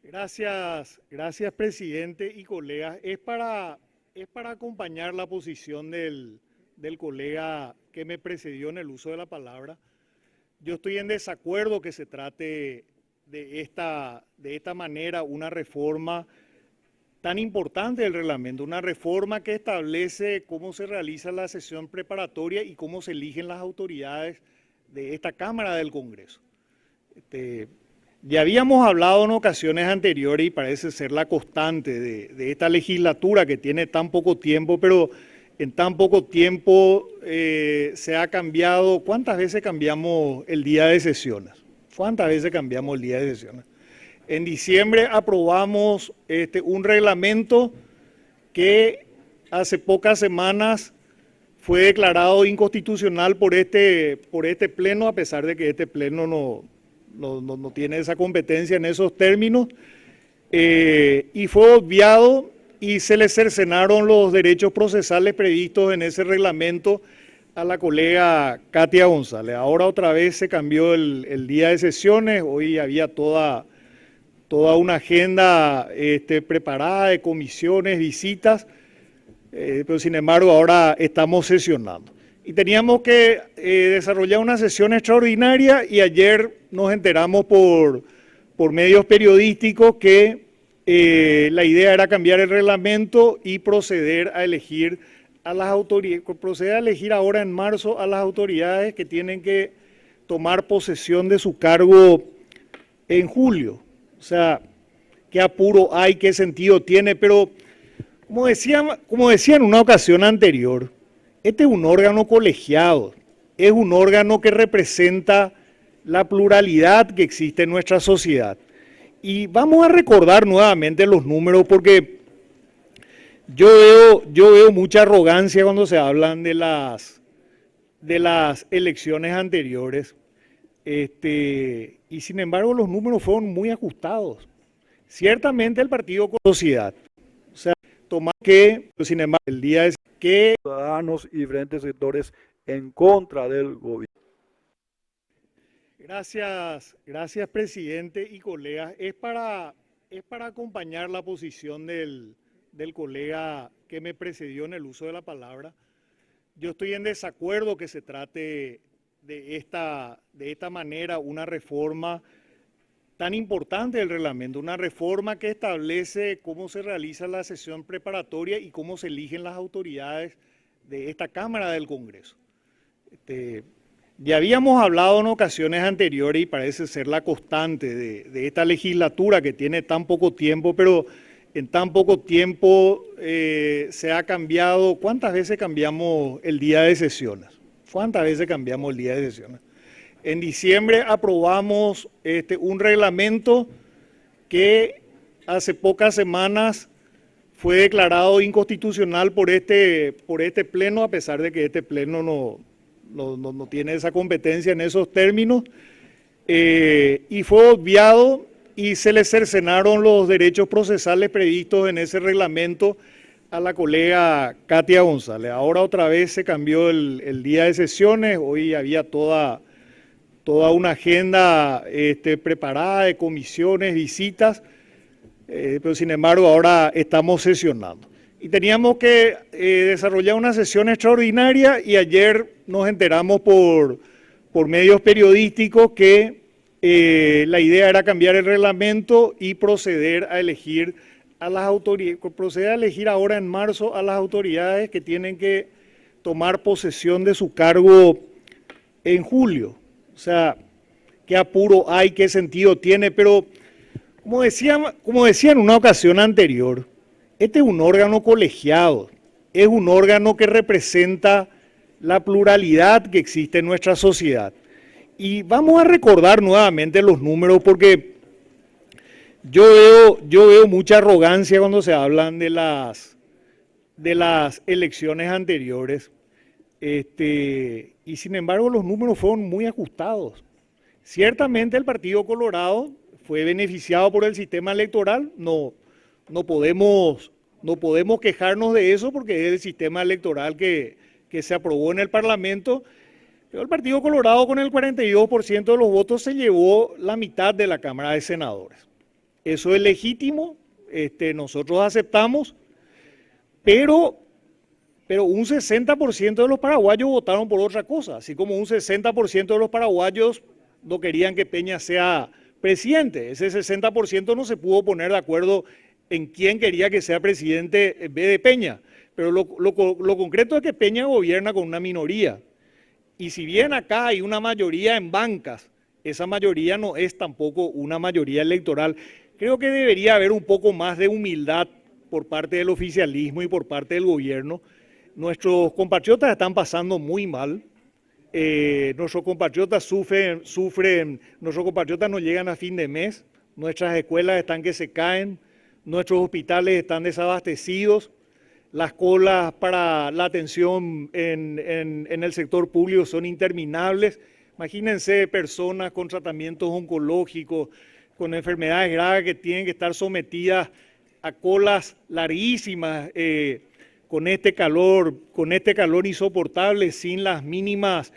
Gracias, presidente y colegas. Es para acompañar la posición del colega que me precedió en el uso de la palabra. Yo estoy en desacuerdo que se trate de esta manera una reforma tan importante del reglamento, una reforma que establece cómo se realiza la sesión preparatoria y cómo se eligen las autoridades de esta Cámara del Congreso. Ya habíamos hablado en ocasiones anteriores y parece ser la constante de esta legislatura que tiene tan poco tiempo, pero en tan poco tiempo se ha cambiado. ¿Cuántas veces cambiamos el día de sesiones? ¿Cuántas veces cambiamos el día de sesiones? En diciembre aprobamos un reglamento que hace pocas semanas fue declarado inconstitucional por este pleno, a pesar de que este pleno no tiene esa competencia en esos términos, y fue obviado y se le cercenaron los derechos procesales previstos en ese reglamento a la colega Katia González. Ahora otra vez se cambió el día de sesiones, hoy había toda una agenda preparada de comisiones, visitas, pero sin embargo ahora estamos sesionando. Y teníamos que desarrollar una sesión extraordinaria y ayer nos enteramos por medios periodísticos que la idea era cambiar el reglamento y proceder a elegir ahora en marzo a las autoridades que tienen que tomar posesión de su cargo en julio. O sea, qué apuro hay, qué sentido tiene, pero como decía en una ocasión anterior, este es un órgano colegiado, es un órgano que representa la pluralidad que existe en nuestra sociedad. Y vamos a recordar nuevamente los números porque yo veo mucha arrogancia cuando se hablan de las elecciones anteriores. Y sin embargo los números fueron muy ajustados. Ciertamente el partido con sociedad, o sea, tomar que, sin embargo, el día es que ciudadanos y diferentes sectores en contra del gobierno. Gracias, presidente y colegas. Es para acompañar la posición del colega que me precedió en el uso de la palabra. Yo estoy en desacuerdo que se trate de esta manera una reforma tan importante del reglamento, una reforma que establece cómo se realiza la sesión preparatoria y cómo se eligen las autoridades de esta Cámara del Congreso. Ya habíamos hablado en ocasiones anteriores y parece ser la constante de esta legislatura que tiene tan poco tiempo, pero en tan poco tiempo se ha cambiado. ¿Cuántas veces cambiamos el día de sesiones? ¿Cuántas veces cambiamos el día de sesiones? En diciembre aprobamos un reglamento que hace pocas semanas fue declarado inconstitucional por este pleno, a pesar de que este pleno no tiene esa competencia en esos términos, y fue obviado y se le cercenaron los derechos procesales previstos en ese reglamento a la colega Katia González. Ahora otra vez se cambió el día de sesiones, hoy había toda una agenda preparada de comisiones, visitas, pero sin embargo ahora estamos sesionando. Y teníamos que desarrollar una sesión extraordinaria y ayer nos enteramos por medios periodísticos que la idea era cambiar el reglamento y proceder a elegir ahora en marzo a las autoridades que tienen que tomar posesión de su cargo en julio. O sea, qué apuro hay, qué sentido tiene, pero como decía en una ocasión anterior, este es un órgano colegiado, es un órgano que representa la pluralidad que existe en nuestra sociedad. Y vamos a recordar nuevamente los números porque yo veo mucha arrogancia cuando se hablan de las elecciones anteriores. Y sin embargo los números fueron muy ajustados. Ciertamente el Partido Colorado fue beneficiado por el sistema electoral, no podemos quejarnos de eso porque es el sistema electoral que se aprobó en el Parlamento, pero el Partido Colorado con el 42% de los votos se llevó la mitad de la Cámara de Senadores. Eso es legítimo, nosotros aceptamos, pero un 60% de los paraguayos votaron por otra cosa, así como un 60% de los paraguayos no querían que Peña sea presidente. Ese 60% no se pudo poner de acuerdo en quién quería que sea presidente en vez de Peña. Pero lo concreto es que Peña gobierna con una minoría. Y si bien acá hay una mayoría en bancas, esa mayoría no es tampoco una mayoría electoral. Creo que debería haber un poco más de humildad por parte del oficialismo y por parte del gobierno. Nuestros compatriotas están pasando muy mal. Nuestros compatriotas sufren, nuestros compatriotas no llegan a fin de mes, nuestras escuelas están que se caen, nuestros hospitales están desabastecidos, las colas para la atención en el sector público son interminables. Imagínense personas con tratamientos oncológicos, con enfermedades graves que tienen que estar sometidas a colas larguísimas, con este calor insoportable, sin las mínimas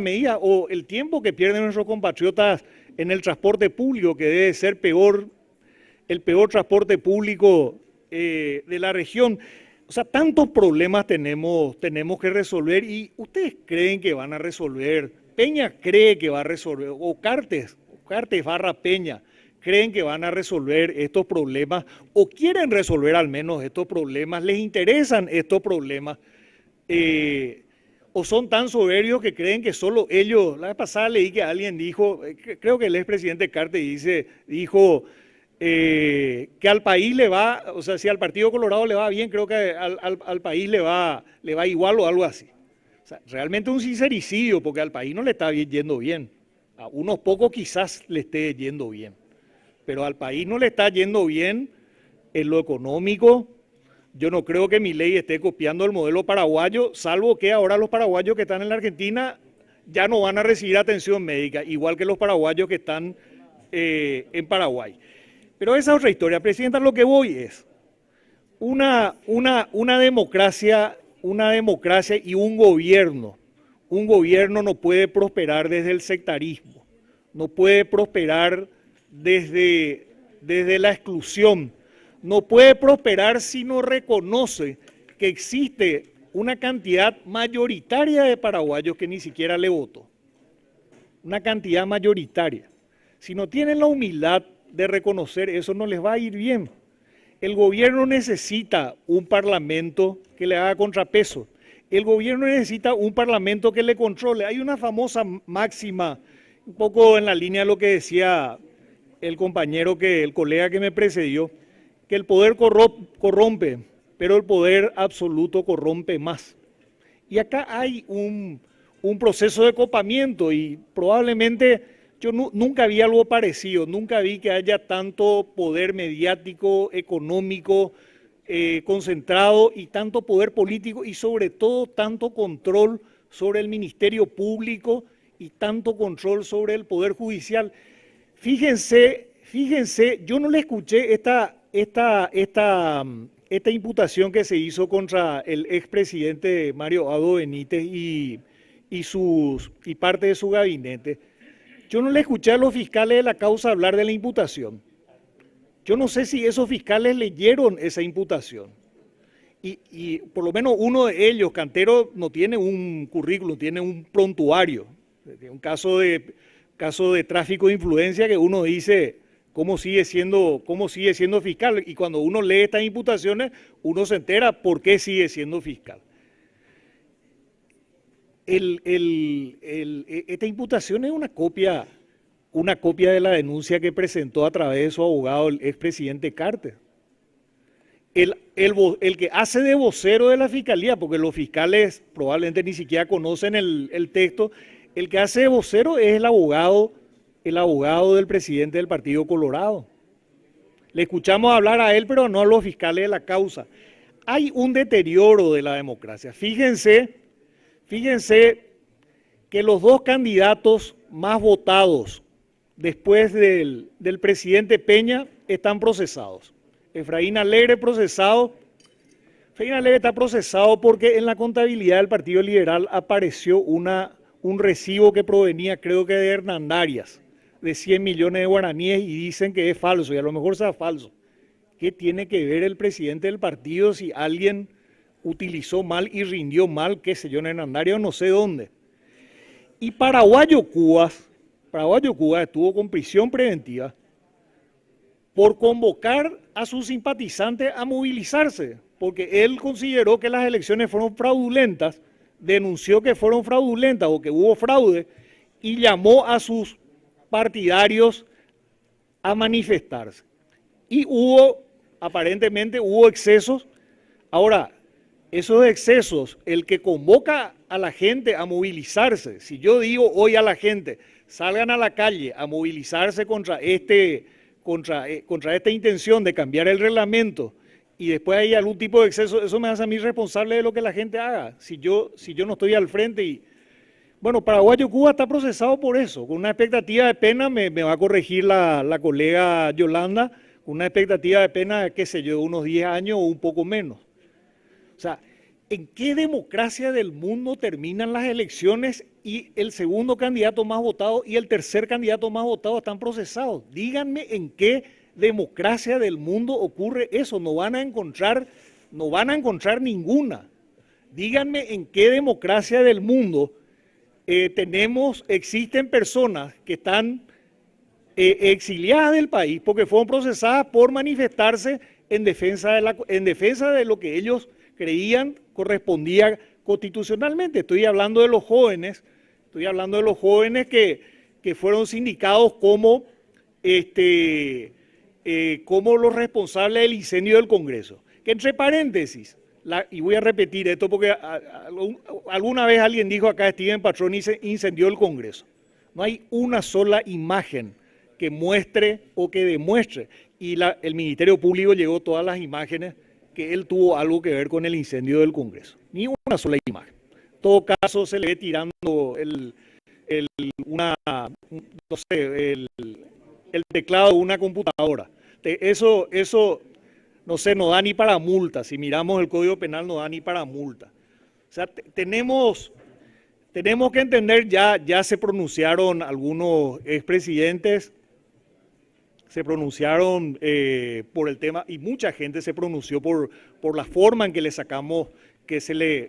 medidas, o el tiempo que pierden nuestros compatriotas en el transporte público, que debe ser el peor transporte público de la región. O sea, tantos problemas tenemos que resolver, y ustedes creen que van a resolver, Peña cree que va a resolver, o Cartes / Peña, creen que van a resolver estos problemas, o quieren resolver al menos estos problemas, les interesan estos problemas, o son tan soberbios que creen que solo ellos. La vez pasada leí que alguien dijo, creo que el expresidente Cartes dijo que al país le va, o sea, si al Partido Colorado le va bien, creo que al país le va igual o algo así. O sea, realmente un sincericidio, porque al país no le está yendo bien. A unos pocos quizás le esté yendo bien, pero al país no le está yendo bien en lo económico. Yo no creo que Milei esté copiando el modelo paraguayo, salvo que ahora los paraguayos que están en la Argentina ya no van a recibir atención médica, igual que los paraguayos que están en Paraguay. Pero esa es otra historia. Presidenta, lo que voy es una democracia y un gobierno. Un gobierno no puede prosperar desde el sectarismo, no puede prosperar desde la exclusión, no puede prosperar si no reconoce que existe una cantidad mayoritaria de paraguayos que ni siquiera le votó. Una cantidad mayoritaria. Si no tienen la humildad de reconocer eso, no les va a ir bien. El gobierno necesita un parlamento que le haga contrapeso. El gobierno necesita un parlamento que le controle. Hay una famosa máxima, un poco en la línea de lo que decía el colega que me precedió, que el poder corrompe, pero el poder absoluto corrompe más. Y acá hay un proceso de copamiento, y probablemente yo nunca vi algo parecido, nunca vi que haya tanto poder mediático, económico, concentrado, y tanto poder político, y sobre todo tanto control sobre el Ministerio Público y tanto control sobre el Poder Judicial. Fíjense, yo no le escuché esta imputación que se hizo contra el expresidente Mario Abdo Benítez y parte de su gabinete. Yo no le escuché a los fiscales de la causa hablar de la imputación. Yo no sé si esos fiscales leyeron esa imputación. Y por lo menos uno de ellos, Cantero, no tiene un currículum, tiene un prontuario. Un caso de tráfico de influencia que uno dice, ¿cómo sigue siendo fiscal? Y cuando uno lee estas imputaciones, uno se entera por qué sigue siendo fiscal. Esta imputación es una copia de la denuncia que presentó a través de su abogado el expresidente Cartes. El que hace de vocero de la fiscalía, porque los fiscales probablemente ni siquiera conocen el texto, el que hace de vocero es el abogado del presidente del Partido Colorado. Le escuchamos hablar a él, pero no a los fiscales de la causa. Hay un deterioro de la democracia. Fíjense que los dos candidatos más votados después del presidente Peña están procesados. Efraín Alegre está procesado porque en la contabilidad del Partido Liberal apareció un recibo que provenía, creo que de Hernandarias, de 100 millones de guaraníes y dicen que es falso, y a lo mejor sea falso. ¿Qué tiene que ver el presidente del partido si alguien utilizó mal y rindió mal, qué sé yo, en Hernandario, no sé dónde? Y Paraguayo Cubas estuvo con prisión preventiva por convocar a sus simpatizantes a movilizarse, porque él consideró que las elecciones fueron fraudulentas, denunció que fueron fraudulentas o que hubo fraude y llamó a sus partidarios a manifestarse. Y aparentemente hubo excesos. Ahora, esos excesos, el que convoca a la gente a movilizarse, si yo digo hoy a la gente, salgan a la calle a movilizarse contra esta intención de cambiar el reglamento y después hay algún tipo de exceso, eso me hace a mí responsable de lo que la gente haga, si yo no estoy al frente. Y bueno, Paraguayo Cuba está procesado por eso, con una expectativa de pena, me va a corregir la colega Yolanda, con una expectativa de pena, qué sé yo, unos 10 años o un poco menos. O sea, ¿en qué democracia del mundo terminan las elecciones y el segundo candidato más votado y el tercer candidato más votado están procesados? Díganme en qué democracia del mundo ocurre eso. No van a encontrar ninguna. Díganme en qué democracia del mundo existen personas que están exiliadas del país porque fueron procesadas por manifestarse en defensa de lo que ellos creían correspondía constitucionalmente. Estoy hablando de los jóvenes que fueron sindicados como los responsables del incendio del Congreso. Que entre paréntesis, y voy a repetir esto porque alguna vez alguien dijo acá, Steven Patrón incendió el Congreso. No hay una sola imagen que muestre o que demuestre, y el Ministerio Público llegó todas las imágenes que él tuvo algo que ver con el incendio del Congreso. Ni una sola imagen. En todo caso, se le ve tirando el teclado de una computadora. Eso, no sé, no da ni para multa. Si miramos el Código Penal, no da ni para multa. O sea, tenemos que entender, ya se pronunciaron algunos expresidentes, se pronunciaron por el tema y mucha gente se pronunció por la forma en que le sacamos, que le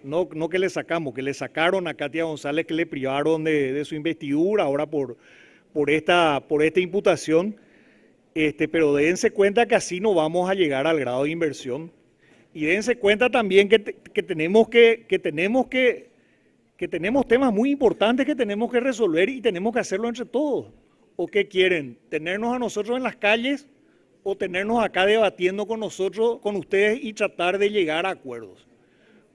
sacaron a Katia González, que le privaron de su investidura ahora por esta imputación. Pero dense cuenta que así no vamos a llegar al grado de inversión. Y dense cuenta también que tenemos temas muy importantes que tenemos que resolver y tenemos que hacerlo entre todos. ¿O qué quieren? ¿Tenernos a nosotros en las calles o tenernos acá debatiendo con nosotros, con ustedes y tratar de llegar a acuerdos?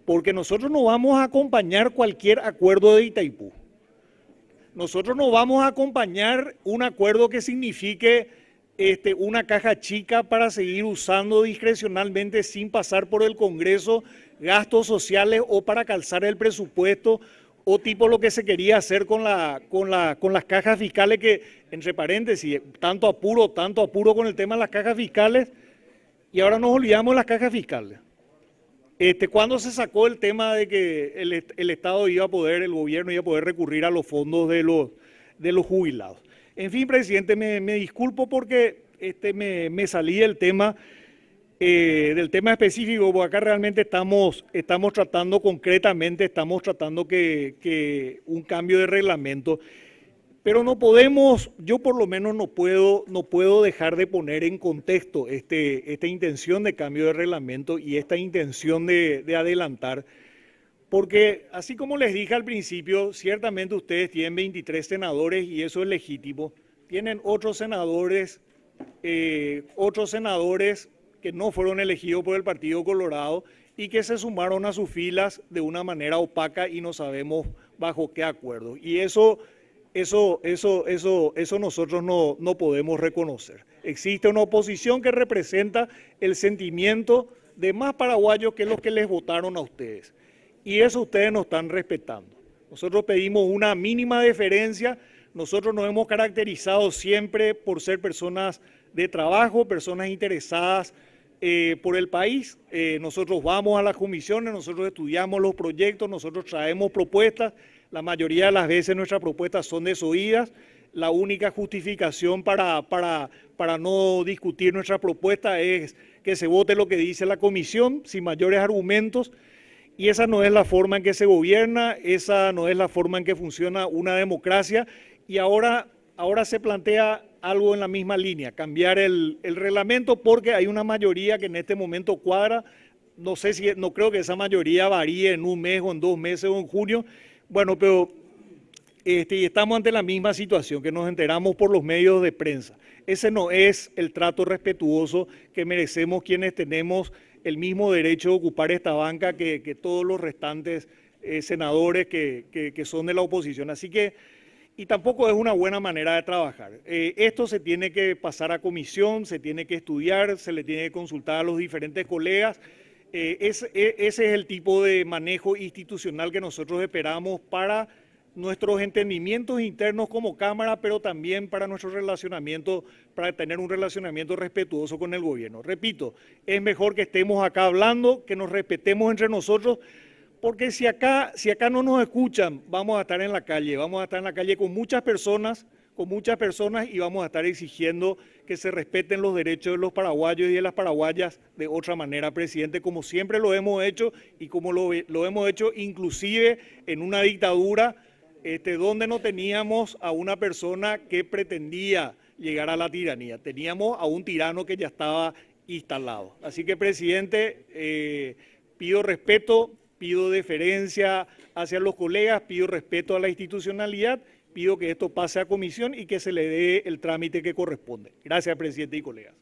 Porque nosotros no vamos a acompañar cualquier acuerdo de Itaipú. Nosotros no vamos a acompañar un acuerdo que signifique una caja chica para seguir usando discrecionalmente sin pasar por el Congreso gastos sociales o para calzar el presupuesto o tipo lo que se quería hacer con las cajas fiscales que, entre paréntesis, tanto apuro con el tema de las cajas fiscales y ahora nos olvidamos de las cajas fiscales. ¿Cuándo se sacó el tema de que el Estado el gobierno iba a poder recurrir a los fondos de los jubilados? En fin, presidente, me disculpo porque me salí del tema específico, porque acá realmente estamos tratando concretamente, que un cambio de reglamento, pero no podemos, yo por lo menos no puedo dejar de poner en contexto esta intención de cambio de reglamento y esta intención de adelantar, porque así como les dije al principio, ciertamente ustedes tienen 23 senadores y eso es legítimo, tienen otros senadores que no fueron elegidos por el Partido Colorado y que se sumaron a sus filas de una manera opaca y no sabemos bajo qué acuerdo. Y eso nosotros no podemos reconocer. Existe una oposición que representa el sentimiento de más paraguayos que los que les votaron a ustedes. Y eso ustedes no están respetando. Nosotros pedimos una mínima deferencia. Nosotros nos hemos caracterizado siempre por ser personas de trabajo, personas interesadas por el país. Nosotros vamos a las comisiones, nosotros estudiamos los proyectos, nosotros traemos propuestas. La mayoría de las veces nuestras propuestas son desoídas. la única justificación para no discutir nuestra propuesta es que se vote lo que dice la comisión sin mayores argumentos, y esa no es la forma en que se gobierna, esa no es la forma en que funciona una democracia, y ahora se plantea algo en la misma línea, cambiar el reglamento porque hay una mayoría que en este momento cuadra. No creo que esa mayoría varíe en un mes o en 2 meses o en junio. Bueno, pero estamos ante la misma situación, que nos enteramos por los medios de prensa. Ese no es el trato respetuoso que merecemos quienes tenemos el mismo derecho de ocupar esta banca que todos los restantes senadores que son de la oposición. Así que, y tampoco es una buena manera de trabajar. Esto se tiene que pasar a comisión, se tiene que estudiar, se le tiene que consultar a los diferentes colegas. Ese es el tipo de manejo institucional que nosotros esperamos para nuestros entendimientos internos como Cámara, pero también para nuestro relacionamiento, para tener un relacionamiento respetuoso con el gobierno. Repito, es mejor que estemos acá hablando, que nos respetemos entre nosotros, porque si acá no nos escuchan, vamos a estar en la calle con muchas personas y vamos a estar exigiendo que se respeten los derechos de los paraguayos y de las paraguayas de otra manera, presidente, como siempre lo hemos hecho y como lo hemos hecho inclusive en una dictadura donde no teníamos a una persona que pretendía llegar a la tiranía, teníamos a un tirano que ya estaba instalado. Así que, presidente, pido respeto, pido deferencia hacia los colegas, pido respeto a la institucionalidad, pido que esto pase a comisión y que se le dé el trámite que corresponde. Gracias, presidente y colegas.